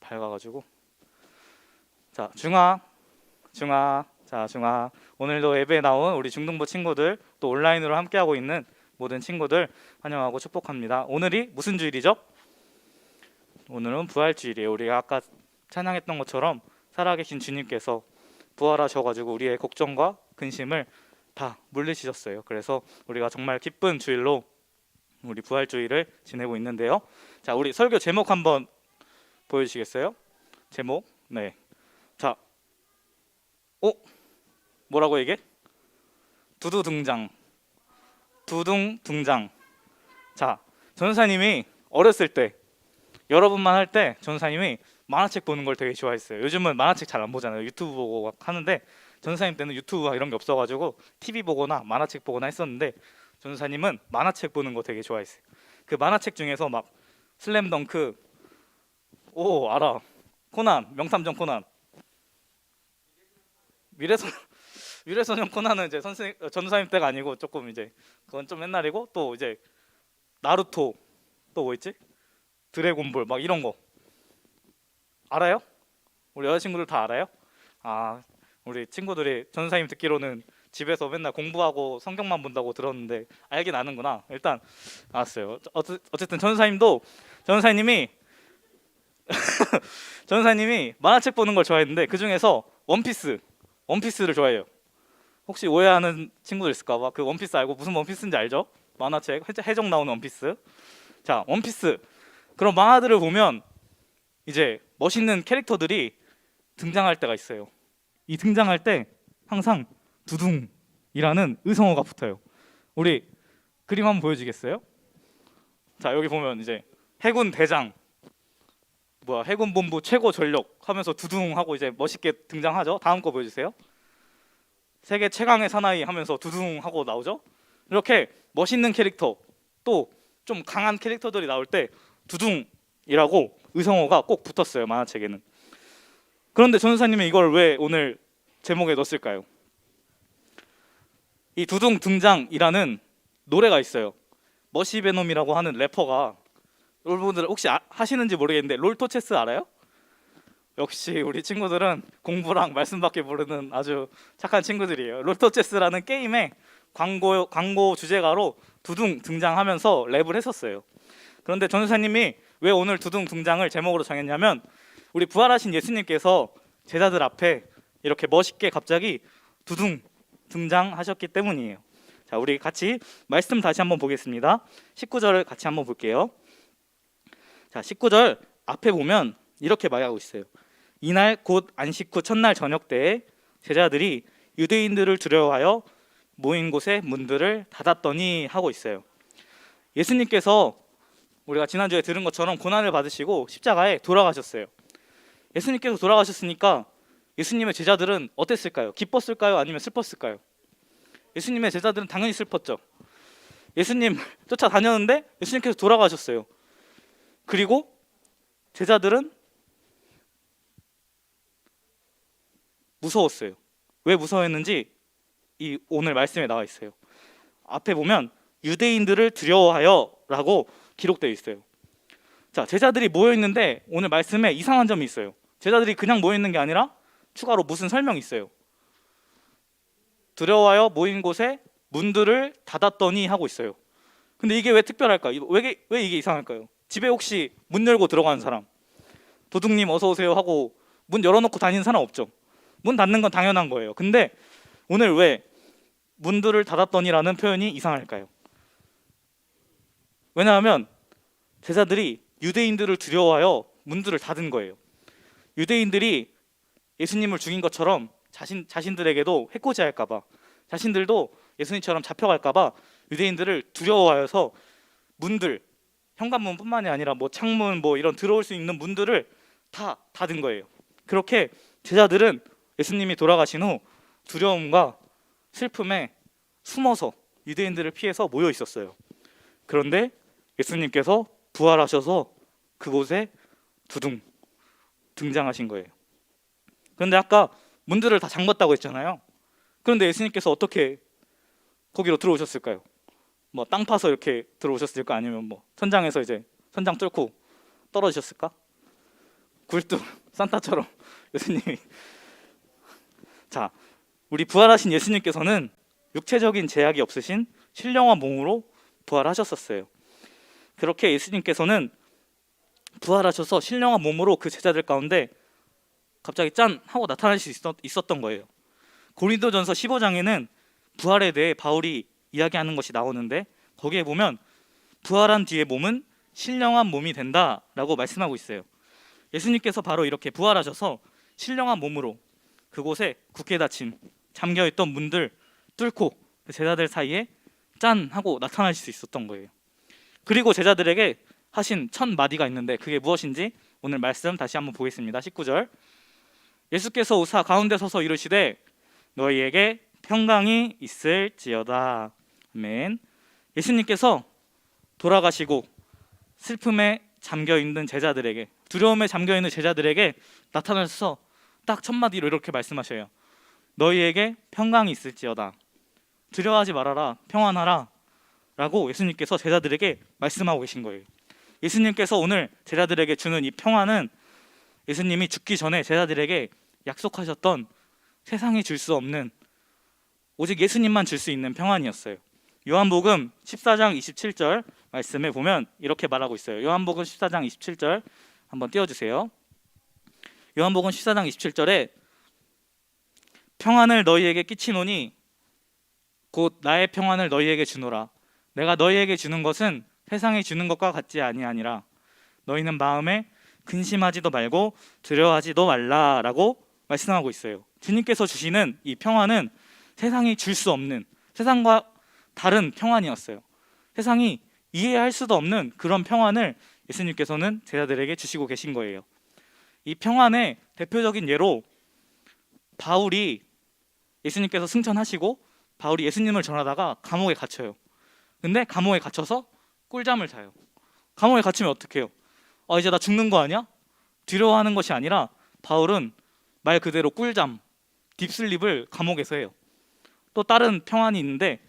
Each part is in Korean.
밝아가지고. 자, 중화. 자, 중화. 오늘도 예배에 나온 우리 중등부 친구들, 또 온라인으로 함께하고 있는 모든 친구들 환영하고 축복합니다. 오늘이 무슨 주일이죠? 오늘은 부활주일이에요. 우리가 아까 찬양했던 것처럼 살아계신 주님께서 부활하셔가지고 우리의 걱정과 근심을 다 물리치셨어요. 그래서 우리가 정말 기쁜 주일로 우리 부활주일을 지내고 있는데요. 자, 우리 설교 제목 한번 보여주시겠어요? 제목. 네. 자, 뭐라고 이게? 두두 등장. 두둥 등장. 자, 전사님이 어렸을 때, 여러분만 할 때 전사님이 만화책 보는 걸 되게 좋아했어요. 요즘은 만화책 잘 안 보잖아요. 유튜브 보고 막 하는데, 전사님 때는 유튜브 이런 게 없어가지고 TV 보거나 만화책 보거나 했었는데, 전사님은 만화책 보는 거 되게 좋아했어요. 그 만화책 중에서 막 슬램덩크, 알아. 코난, 명탐정 코난. 미래소년 코난은 이제 전사님 때가 아니고 조금 이제 그건 좀 옛날이고, 또 이제 나루토, 또 뭐 있지? 드래곤볼 막 이런 거 알아요? 우리 여자친구들 다 알아요? 아, 우리 친구들이 전사님 듣기로는 집에서 맨날 공부하고 성경만 본다고 들었는데 알긴 아는구나. 일단 알았어요. 어쨌든 전사님이 전사님이 만화책 보는 걸 좋아했는데 그 중에서 원피스를 좋아해요. 혹시 오해하는 친구들 있을까봐. 그 원피스 알고 무슨 원피스인지 알죠? 만화책 해적 나오는 원피스. 자, 원피스 그런 만화들을 보면 이제 멋있는 캐릭터들이 등장할 때가 있어요. 이 등장할 때 항상 두둥이라는 의성어가 붙어요. 우리 그림 한번 보여주겠어요? 자, 여기 보면 이제 해군 대장, 해군 본부 최고 전력 하면서 두둥하고 이제 멋있게 등장하죠. 다음 거 보여주세요. 세계 최강의 사나이 하면서 두둥하고 나오죠. 이렇게 멋있는 캐릭터, 또 좀 강한 캐릭터들이 나올 때 두둥이라고 의성어가 꼭 붙었어요, 만화책에는. 그런데 전사님이 이걸 왜 오늘 제목에 넣었을까요? 이 두둥 등장이라는 노래가 있어요. 머시베놈이라고 하는 래퍼가, 여러분들 혹시 하시는지 모르겠는데 롤토체스 알아요? 역시 우리 친구들은 공부랑 말씀밖에 모르는 아주 착한 친구들이에요. 롤토체스라는 게임에 광고 주제가로 두둥 등장하면서 랩을 했었어요. 그런데 전사님이 왜 오늘 두둥 등장을 제목으로 정했냐면, 우리 부활하신 예수님께서 제자들 앞에 이렇게 멋있게 갑자기 두둥 등장하셨기 때문이에요. 자, 우리 같이 말씀 다시 한번 보겠습니다. 19절을 같이 한번 볼게요. 자, 19절 앞에 보면 이렇게 말하고 있어요. 이날 곧 안식 후 첫날 저녁 때에 제자들이 유대인들을 두려워하여 모인 곳에 문들을 닫았더니 하고 있어요. 예수님께서 우리가 지난주에 들은 것처럼 고난을 받으시고 십자가에 돌아가셨어요. 예수님께서 돌아가셨으니까 예수님의 제자들은 어땠을까요? 기뻤을까요? 아니면 슬펐을까요? 예수님의 제자들은 당연히 슬펐죠. 예수님 쫓아다녔는데 예수님께서 돌아가셨어요. 그리고 제자들은 무서웠어요. 왜 무서워했는지 이 오늘 말씀에 나와 있어요. 앞에 보면 유대인들을 두려워하여 라고 기록되어 있어요. 자, 제자들이 모여 있는데 오늘 말씀에 이상한 점이 있어요. 제자들이 그냥 모여 있는 게 아니라 추가로 무슨 설명이 있어요. 두려워하여 모인 곳에 문들을 닫았더니 하고 있어요. 근데 이게 왜 특별할까요? 왜 이게 이상할까요? 집에 혹시 문 열고 들어가는 사람, 도둑님 어서 오세요 하고 문 열어놓고 다니는 사람 없죠? 문 닫는 건 당연한 거예요. 근데 오늘 왜 문들을 닫았더니라는 표현이 이상할까요? 왜냐하면 제자들이 유대인들을 두려워하여 문들을 닫은 거예요. 유대인들이 예수님을 죽인 것처럼 자신들에게도 해코지할까 봐, 자신들도 예수님처럼 잡혀갈까 봐 유대인들을 두려워하여서 문들, 현관문뿐만이 아니라 창문 이런 들어올 수 있는 문들을 다 닫은 거예요. 그렇게 제자들은 예수님이 돌아가신 후 두려움과 슬픔에 숨어서 유대인들을 피해서 모여 있었어요. 그런데 예수님께서 부활하셔서 그곳에 두둥 등장하신 거예요. 그런데 아까 문들을 다 잠갔다고 했잖아요. 그런데 예수님께서 어떻게 거기로 들어오셨을까요? 땅 파서 이렇게 들어오셨을까? 아니면 천장에서 이제 천장 뚫고 떨어지셨을까? 굴뚝 산타처럼 예수님이. 자, 우리 부활하신 예수님께서는 육체적인 제약이 없으신 신령한 몸으로 부활하셨었어요. 그렇게 예수님께서는 부활하셔서 신령한 몸으로 그 제자들 가운데 갑자기 짠 하고 나타날 수 있었던 거예요. 고린도전서 15장에는 부활에 대해 바울이 이야기하는 것이 나오는데 거기에 보면 부활한 뒤에 몸은 신령한 몸이 된다라고 말씀하고 있어요. 예수님께서 바로 이렇게 부활하셔서 신령한 몸으로 그곳에 굳게 닫힌 잠겨있던 문들 뚫고 제자들 사이에 짠 하고 나타나실 수 있었던 거예요. 그리고 제자들에게 하신 첫 마디가 있는데 그게 무엇인지 오늘 말씀 다시 한번 보겠습니다. 19절. 예수께서 오사 가운데 서서 이르시되 너희에게 평강이 있을지어다. 아멘. 예수님께서 돌아가시고 슬픔에 잠겨있는 제자들에게, 두려움에 잠겨있는 제자들에게 나타나셔서 딱 첫 마디로 이렇게 말씀하셔요. 너희에게 평강이 있을지어다. 두려워하지 말아라, 평안하라 라고 예수님께서 제자들에게 말씀하고 계신 거예요. 예수님께서 오늘 제자들에게 주는 이 평안은 예수님이 죽기 전에 제자들에게 약속하셨던 세상이 줄 수 없는, 오직 예수님만 줄 수 있는 평안이었어요. 요한복음 14장 27절 말씀에 보면 이렇게 말하고 있어요. 요한복음 14장 27절 한번 띄워주세요. 요한복음 14장 27절에 평안을 너희에게 끼치노니 곧 나의 평안을 너희에게 주노라. 내가 너희에게 주는 것은 세상이 주는 것과 같지 아니하니라. 너희는 마음에 근심하지도 말고 두려워하지도 말라라고 말씀하고 있어요. 주님께서 주시는 이 평안은 세상이 줄 수 없는, 세상과 다른 평안이었어요. 세상이 이해할 수도 없는 그런 평안을 예수님께서는 제자들에게 주시고 계신 거예요. 이 평안의 대표적인 예로 바울이, 예수님께서 승천하시고 바울이 예수님을 전하다가 감옥에 갇혀요. 근데 감옥에 갇혀서 꿀잠을 자요. 감옥에 갇히면 어떡해요? 이제 나 죽는 거 아니야? 두려워하는 것이 아니라 바울은 말 그대로 꿀잠, 딥슬립을 감옥에서 해요. 또 다른 평안이 있는데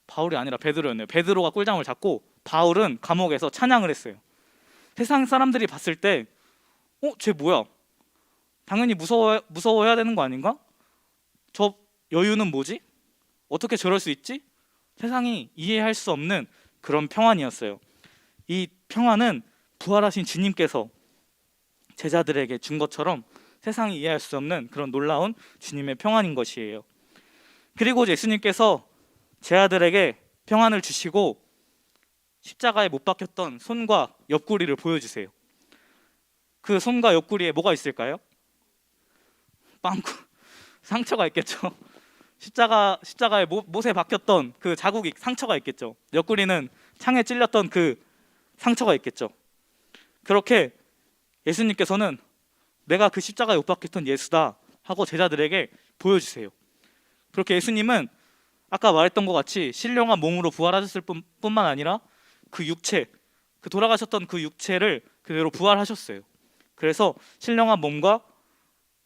바울이 아니라 베드로였네요. 베드로가 꿀잠을 잤고 바울은 감옥에서 찬양을 했어요. 세상 사람들이 봤을 때 쟤 뭐야? 당연히 무서워해야 되는 거 아닌가? 저 여유는 뭐지? 어떻게 저럴 수 있지? 세상이 이해할 수 없는 그런 평안이었어요. 이 평안은 부활하신 주님께서 제자들에게 준 것처럼 세상이 이해할 수 없는 그런 놀라운 주님의 평안인 것이에요. 그리고 예수님께서 제자들에게 평안을 주시고 십자가에 못 박혔던 손과 옆구리를 보여주세요. 그 손과 옆구리에 뭐가 있을까요? 빵꾸, 상처가 있겠죠. 십자가에 못에 박혔던 그 자국이, 상처가 있겠죠. 옆구리는 창에 찔렸던 그 상처가 있겠죠. 그렇게 예수님께서는 내가 그 십자가에 못 박혔던 예수다 하고 제자들에게 보여주세요. 그렇게 예수님은 아까 말했던 것 같이 신령한 몸으로 부활하셨을 뿐만 아니라 그 육체, 그 돌아가셨던 그 육체를 그대로 부활하셨어요. 그래서 신령한 몸과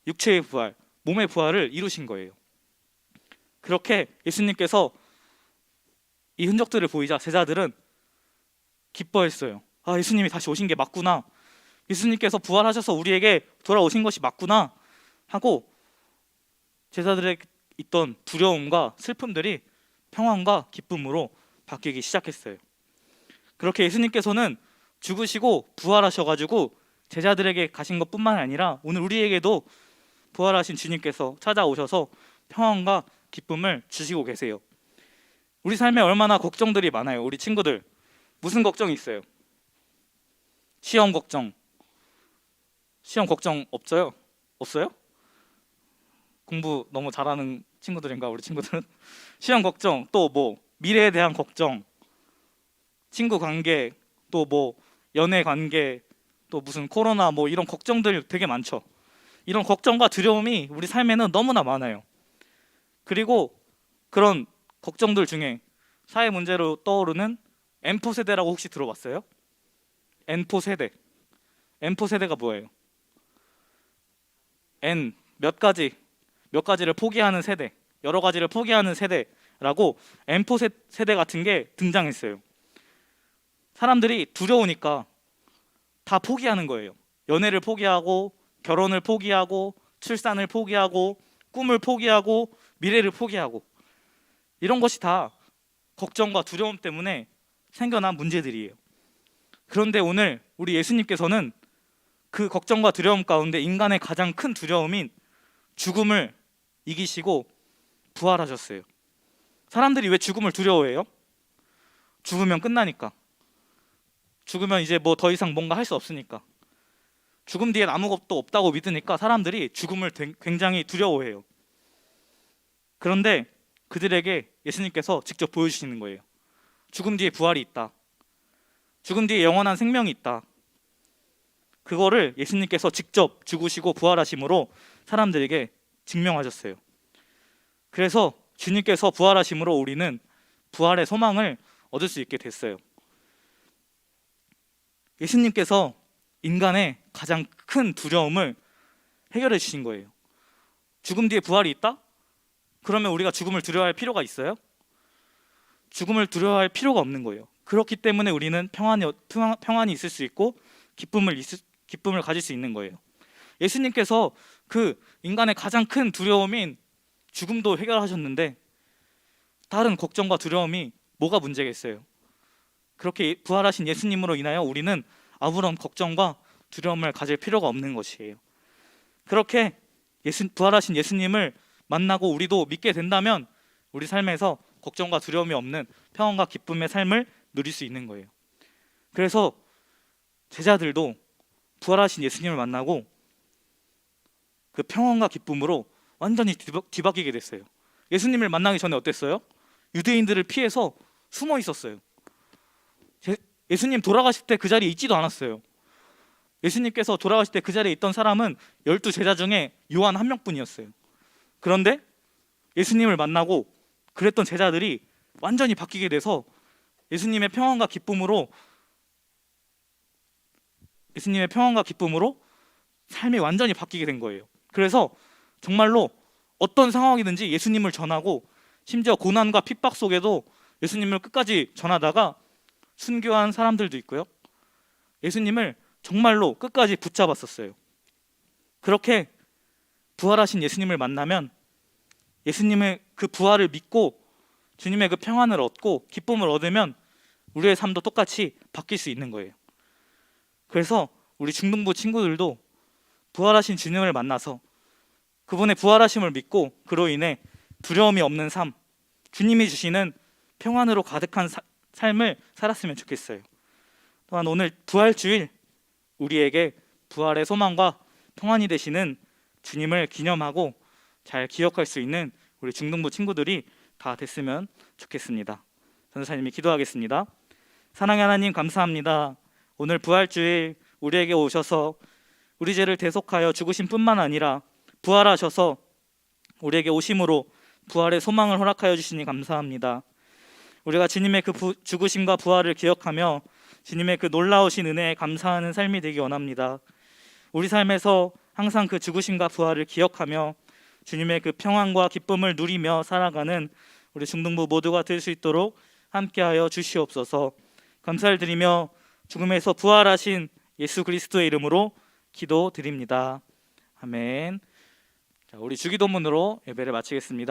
육체의 부활, 몸의 부활을 이루신 거예요. 그렇게 예수님께서 이 흔적들을 보이자 제자들은 기뻐했어요. 예수님이 다시 오신 게 맞구나. 예수님께서 부활하셔서 우리에게 돌아오신 것이 맞구나 하고 제자들의 있던 두려움과 슬픔들이 평안과 기쁨으로 바뀌기 시작했어요. 그렇게 예수님께서는 죽으시고 부활하셔가지고 제자들에게 가신 것뿐만 아니라 오늘 우리에게도 부활하신 주님께서 찾아오셔서 평안과 기쁨을 주시고 계세요. 우리 삶에 얼마나 걱정들이 많아요. 우리 친구들 무슨 걱정이 있어요? 시험 걱정 없어요? 없어요? 공부 너무 잘하는 친구들인가 우리 친구들은? 시험 걱정, 또 뭐 미래에 대한 걱정, 친구 관계, 또 뭐 연애 관계, 또 무슨 코로나 뭐 이런 걱정들 되게 많죠. 이런 걱정과 두려움이 우리 삶에는 너무나 많아요. 그리고 그런 걱정들 중에 사회 문제로 떠오르는 M4 세대라고 혹시 들어봤어요? N4 세대. M4 세대가 뭐예요? N 몇 가지를 포기하는 세대, 여러 가지를 포기하는 세대라고 M4 세대 같은 게 등장했어요. 사람들이 두려우니까 다 포기하는 거예요. 연애를 포기하고 결혼을 포기하고 출산을 포기하고 꿈을 포기하고 미래를 포기하고, 이런 것이 다 걱정과 두려움 때문에 생겨난 문제들이에요. 그런데 오늘 우리 예수님께서는 그 걱정과 두려움 가운데 인간의 가장 큰 두려움인 죽음을 이기시고 부활하셨어요. 사람들이 왜 죽음을 두려워해요? 죽으면 끝나니까. 죽으면 이제 뭐 더 이상 뭔가 할 수 없으니까. 죽음 뒤엔 아무것도 없다고 믿으니까 사람들이 죽음을 굉장히 두려워해요. 그런데 그들에게 예수님께서 직접 보여주시는 거예요. 죽음 뒤에 부활이 있다. 죽음 뒤에 영원한 생명이 있다. 그거를 예수님께서 직접 죽으시고 부활하심으로 사람들에게 증명하셨어요. 그래서 주님께서 부활하심으로 우리는 부활의 소망을 얻을 수 있게 됐어요. 예수님께서 인간의 가장 큰 두려움을 해결해 주신 거예요. 죽음 뒤에 부활이 있다? 그러면 우리가 죽음을 두려워할 필요가 있어요? 죽음을 두려워할 필요가 없는 거예요. 그렇기 때문에 우리는 평안이 있을 수 있고 기쁨을 가질 수 있는 거예요. 예수님께서 그 인간의 가장 큰 두려움인 죽음도 해결하셨는데 다른 걱정과 두려움이 뭐가 문제겠어요? 그렇게 부활하신 예수님으로 인하여 우리는 아무런 걱정과 두려움을 가질 필요가 없는 것이에요. 그렇게 부활하신 예수님을 만나고 우리도 믿게 된다면 우리 삶에서 걱정과 두려움이 없는 평안과 기쁨의 삶을 누릴 수 있는 거예요. 그래서 제자들도 부활하신 예수님을 만나고 그 평안과 기쁨으로 완전히 뒤바뀌게 됐어요. 예수님을 만나기 전에 어땠어요? 유대인들을 피해서 숨어 있었어요. 예수님 돌아가실 때 그 자리에 있지도 않았어요. 예수님께서 돌아가실 때 그 자리에 있던 사람은 12 제자 중에 요한 한 명뿐이었어요. 그런데 예수님을 만나고 그랬던 제자들이 완전히 바뀌게 돼서 예수님의 평안과 기쁨으로 삶이 완전히 바뀌게 된 거예요. 그래서 정말로 어떤 상황이든지 예수님을 전하고, 심지어 고난과 핍박 속에도 예수님을 끝까지 전하다가 순교한 사람들도 있고요. 예수님을 정말로 끝까지 붙잡았었어요. 그렇게 부활하신 예수님을 만나면 예수님의 그 부활을 믿고 주님의 그 평안을 얻고 기쁨을 얻으면 우리의 삶도 똑같이 바뀔 수 있는 거예요. 그래서 우리 중등부 친구들도 부활하신 주님을 만나서 그분의 부활하심을 믿고 그로 인해 두려움이 없는 삶, 주님이 주시는 평안으로 가득한 삶을 살았으면 좋겠어요. 또한 오늘 부활주일, 우리에게 부활의 소망과 평안이 되시는 주님을 기념하고 잘 기억할 수 있는 우리 중등부 친구들이 다 됐으면 좋겠습니다. 전도사님이 기도하겠습니다. 사랑의 하나님, 감사합니다. 오늘 부활주일 우리에게 오셔서 우리 죄를 대속하여 죽으신 뿐만 아니라 부활하셔서 우리에게 오심으로 부활의 소망을 허락하여 주시니 감사합니다. 우리가 주님의 그 죽으심과 부활을 기억하며 주님의 그 놀라우신 은혜에 감사하는 삶이 되기 원합니다. 우리 삶에서 항상 그 죽으심과 부활을 기억하며 주님의 그 평안과 기쁨을 누리며 살아가는 우리 중등부 모두가 될 수 있도록 함께하여 주시옵소서. 감사를 드리며 죽음에서 부활하신 예수 그리스도의 이름으로 기도드립니다. 아멘. 자, 우리 주기도문으로 예배를 마치겠습니다.